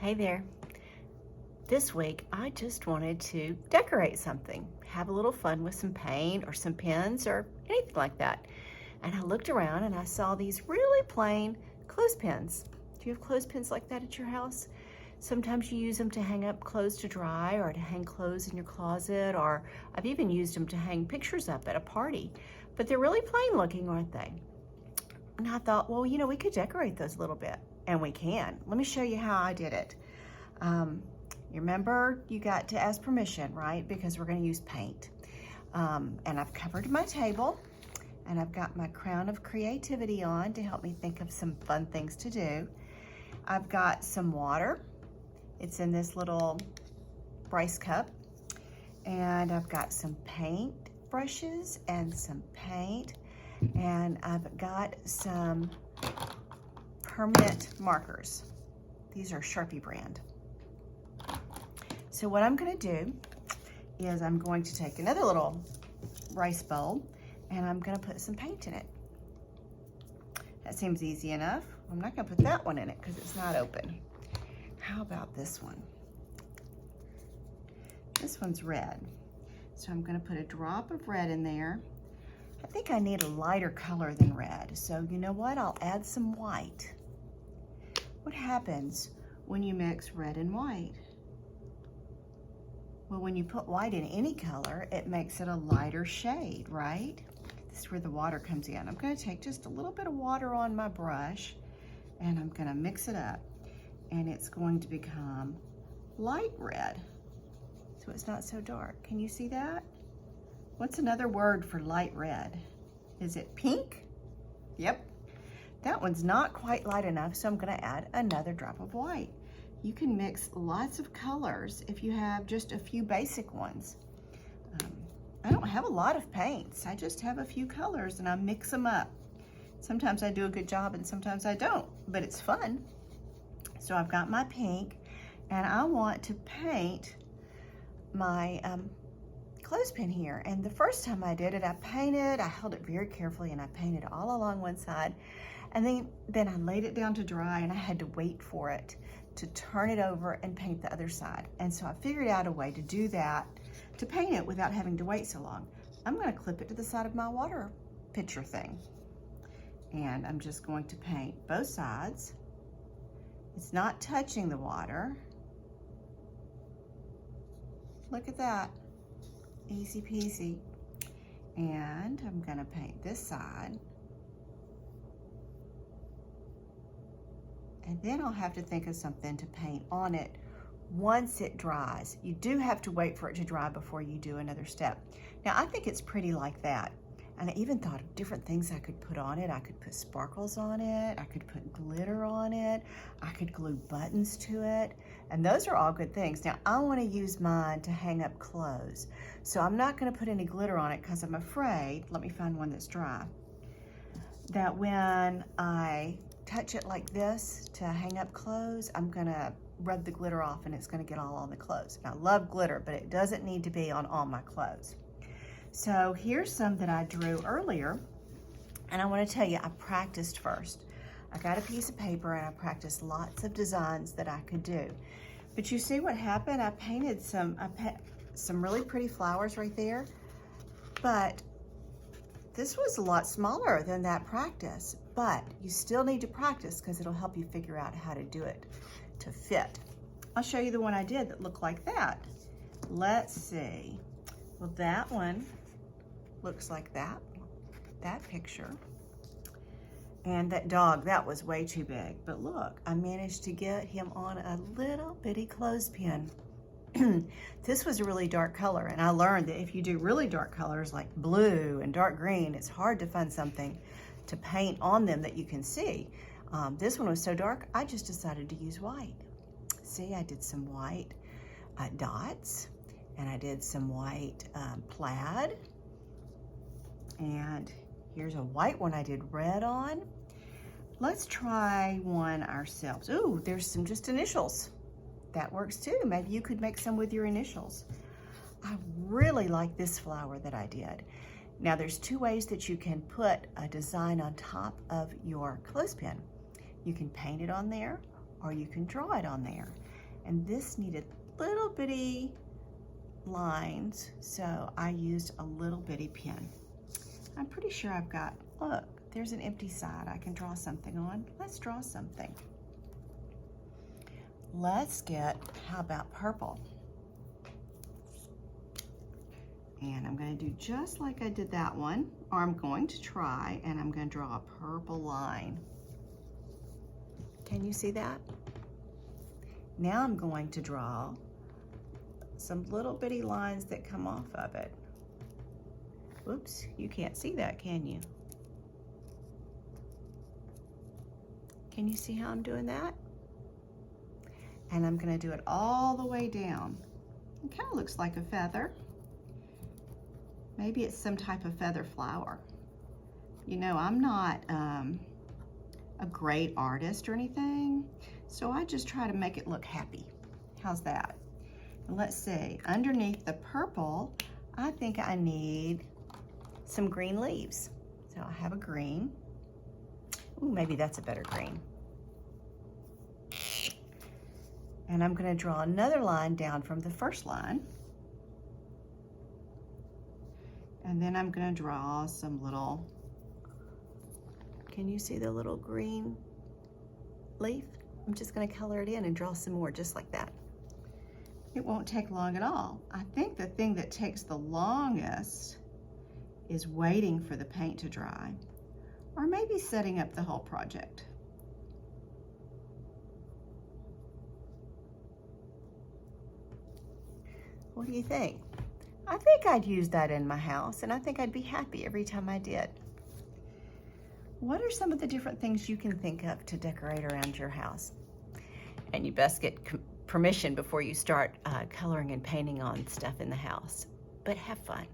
Hey there. This week I just wanted to decorate something, have a little fun with some paint or some pens or anything like that. And I looked around and I saw these really plain clothespins. Do you have clothespins like that at your house? Sometimes you use them to hang up clothes to dry or to hang clothes in your closet, or I've even used them to hang pictures up at a party. But they're really plain looking, aren't they? And I thought, well, we could decorate those a little bit. And we can. Let me show you how I did it. You remember you got to ask permission, right? Because we're going to use paint. And I've covered my table, and I've got my crown of creativity on to help me think of some fun things to do. I've got some water. It's in this little Bryce cup. And I've got some paint brushes and some paint. And I've got some permanent markers. These are Sharpie brand. So what I'm going to do is I'm going to take another little rice bowl and I'm going to put some paint in it. That seems easy enough. I'm not going to put that one in it because it's not open. How about this one? This one's red. So I'm going to put a drop of red in there. I think I need a lighter color than red. So you know what? I'll add some white. What happens when you mix red and white? Well, when you put white in any color, it makes it a lighter shade, right? This is where the water comes in. I'm going to take just a little bit of water on my brush and I'm going to mix it up, and it's going to become light red, so it's not so dark. Can you see that? What's another word for light red? Is it pink? Yep. That one's not quite light enough, so I'm going to add another drop of white. You can mix lots of colors if you have just a few basic ones. I don't have a lot of paints. I just have a few colors and I mix them up. Sometimes I do a good job and sometimes I don't, but it's fun. So I've got my pink and I want to paint my clothespin here. And the first time I did it, I held it very carefully and I painted all along one side. And then I laid it down to dry and I had to wait for it to turn it over and paint the other side. And so I figured out a way to do that, to paint it without having to wait so long. I'm going to clip it to the side of my water pitcher thing. And I'm just going to paint both sides. It's not touching the water. Look at that. Easy peasy. And I'm going to paint this side. And then I'll have to think of something to paint on it once it dries. You do have to wait for it to dry before you do another step. Now I think it's pretty like that. And I even thought of different things I could put on it. I could put sparkles on it. I could put glitter on it. I could glue buttons to it. And those are all good things. Now I want to use mine to hang up clothes. So I'm not going to put any glitter on it because I'm afraid, let me find one that's dry, that when I touch it like this to hang up clothes, I'm gonna rub the glitter off and it's gonna get all on the clothes. And I love glitter, but it doesn't need to be on all my clothes. So here's some that I drew earlier, and I wanna tell you, I practiced first. I got a piece of paper and I practiced lots of designs that I could do. But you see what happened? I painted some really pretty flowers right there, but this was a lot smaller than that practice, but you still need to practice because it'll help you figure out how to do it to fit. I'll show you the one I did that looked like that. Let's see. Well, that one looks like that picture. And that dog, that was way too big. But look, I managed to get him on a little bitty clothespin. This was a really dark color, and I learned that if you do really dark colors like blue and dark green, it's hard to find something to paint on them that you can see. This one was so dark, I just decided to use white. See, I did some white dots, and I did some white plaid, and here's a white one I did red on. Let's try one ourselves. Ooh, there's some just initials. That works too. Maybe you could make some with your initials. I really like this flower that I did. Now there's two ways that you can put a design on top of your clothespin. You can paint it on there or you can draw it on there. And this needed little bitty lines, so I used a little bitty pen. I'm pretty sure I've got, look, there's an empty side I can draw something on. Let's draw something. Let's get, how about purple? And I'm going to do just like I did that one, or I'm going to try, and I'm going to draw a purple line. Can you see that? Now I'm going to draw some little bitty lines that come off of it. Oops, you can't see that, can you? Can you see how I'm doing that? And I'm going to do it all the way down. It kind of looks like a feather. Maybe it's some type of feather flower. You know, I'm not a great artist or anything, so I just try to make it look happy. How's that? And let's see, underneath the purple, I think I need some green leaves. So I have a green. Ooh, maybe that's a better green. And I'm going to draw another line down from the first line. And then I'm going to draw some little, can you see the little green leaf? I'm just going to color it in and draw some more just like that. It won't take long at all. I think the thing that takes the longest is waiting for the paint to dry, or maybe setting up the whole project. What do you think? I think I'd use that in my house, and I think I'd be happy every time I did. What are some of the different things you can think of to decorate around your house? And you best get permission before you start coloring and painting on stuff in the house. But have fun.